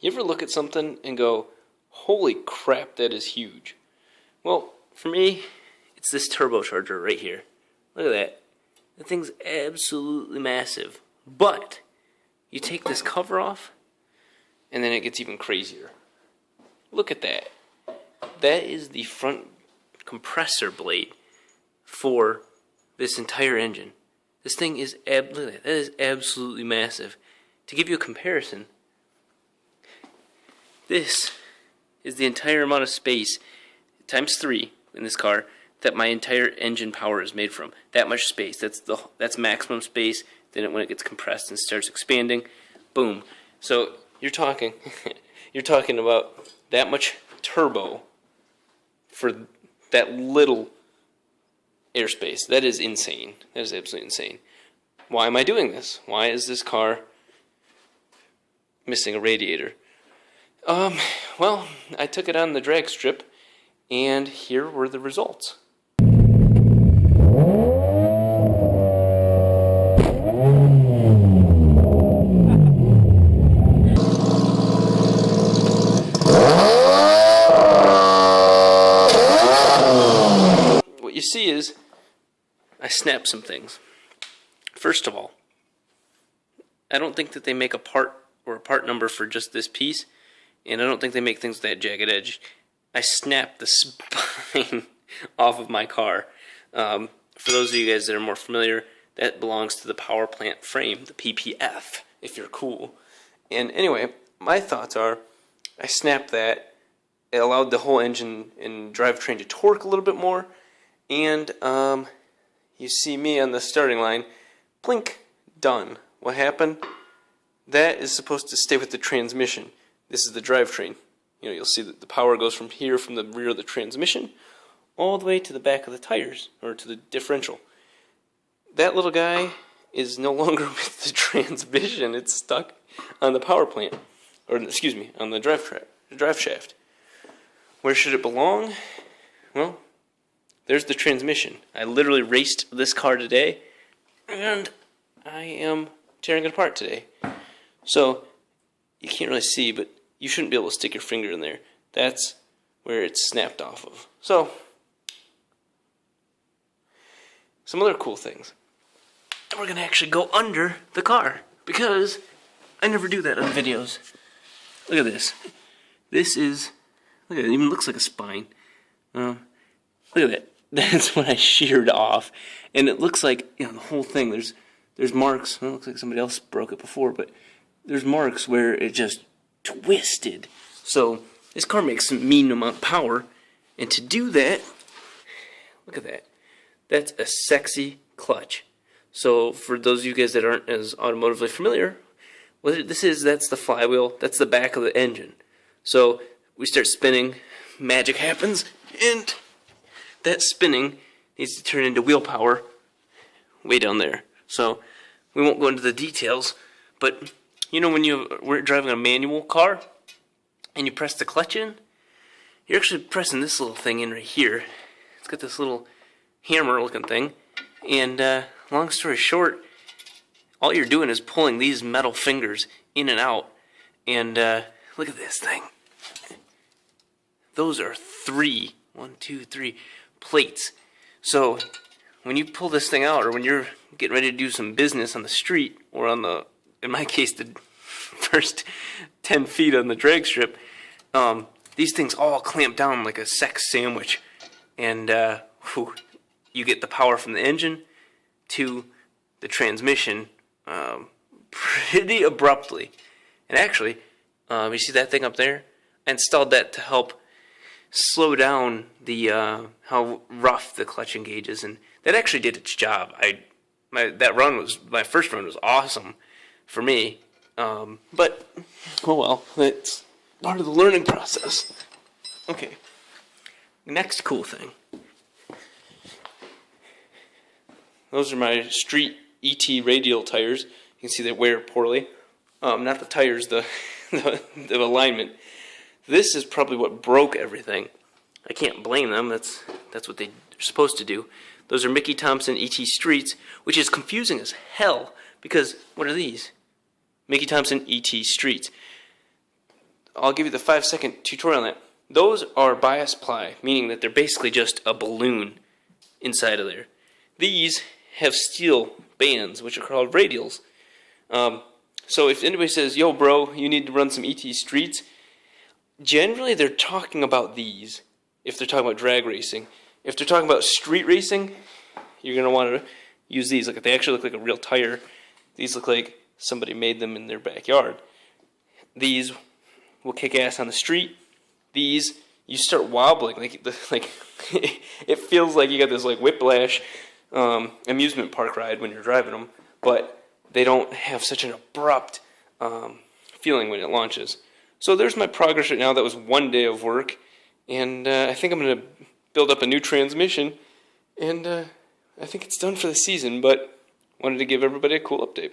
You ever look at something and go, holy crap, that is huge? Well, for me, it's this turbocharger right here. Look at that. That thing's absolutely massive. But you take this cover off, and then it gets even crazier. Look at that. That is the front compressor blade for this entire engine. This thing is look at that. That is absolutely massive. To give you a comparison, this is the entire amount of space times 3 in this car that my entire engine power is made from. That much space. That's maximum space. Then when it gets compressed and starts expanding, boom. So you're talking about that much turbo for that little airspace. That is insane. That is absolutely insane. Why am I doing this? Why is this car missing a radiator? Well, I took it on the drag strip, and here were the results. What you see is, I snapped some things. First of all, I don't think that they make a part or a part number for just this piece, and I don't think they make things with that jagged edge. I snapped the spine off of my car. For those of you guys that are more familiar, that belongs to the power plant frame, the PPF, if you're cool. And anyway, my thoughts are, I snapped that. It allowed the whole engine and drivetrain to torque a little bit more, and you see me on the starting line, blink, done. What happened? That is supposed to stay with the transmission. This is the drivetrain. You'll see that the power goes from here, from the rear of the transmission, all the way to the back of the tires, or to the differential. That little guy is no longer with the transmission. It's stuck on the power plant, or excuse me, on the drive shaft. Where should it belong? Well, there's the transmission. I literally raced this car today, and I am tearing it apart today. So, you can't really see, but you shouldn't be able to stick your finger in there. That's where it's snapped off of. So, some other cool things. We're going to actually go under the car, because I never do that on videos. Look at this. This is, look at it, it even looks like a spine. Look at that. That's what I sheared off. And it looks like, the whole thing, there's marks. It looks like somebody else broke it before, but there's marks where it just twisted. So this car makes a mean amount of power, and to do that, look at that. That's a sexy clutch. So for those of you guys that aren't as automotively familiar, what this is, that's the flywheel, that's the back of the engine. So we start spinning, magic happens, and that spinning needs to turn into wheel power way down there. So we won't go into the details, but when we're driving a manual car and you press the clutch in, you're actually pressing this little thing in right here. It's got this little hammer looking thing, and long story short, all you're doing is pulling these metal fingers in and out, and look at this thing. Those are 3 plates. So when you pull this thing out, or when you're getting ready to do some business on the street, or on the, in my case, the first 10 feet on the drag strip, these things all clamp down like a sex sandwich, and you get the power from the engine to the transmission pretty abruptly. And actually, you see that thing up there? I installed that to help slow down the how rough the clutch engages, and that actually did its job. My first run was awesome for me, but oh well, it's part of the learning process. Okay, next cool thing. Those are my street ET radial tires. You can see they wear poorly. Not the tires, the alignment. This is probably what broke everything. I can't blame them. That's what they're supposed to do. Those are Mickey Thompson ET Streets, which is confusing as hell, because what are these? Mickey Thompson ET Streets. I'll give you the 5-second tutorial on that. Those are bias ply, meaning that they're basically just a balloon inside of there. These have steel bands, which are called radials. So if anybody says, yo bro, you need to run some ET streets, generally they're talking about these, if they're talking about drag racing. If they're talking about street racing, you're going to want to use these. Look, they actually look like a real tire. These look like somebody made them in their backyard. These will kick ass on the street. These, you start wobbling, like it feels like you got this like whiplash amusement park ride when you're driving them, but they don't have such an abrupt feeling when it launches. So there's my progress right now. That was one day of work, and I think I'm going to build up a new transmission, and I think it's done for the season, but wanted to give everybody a cool update.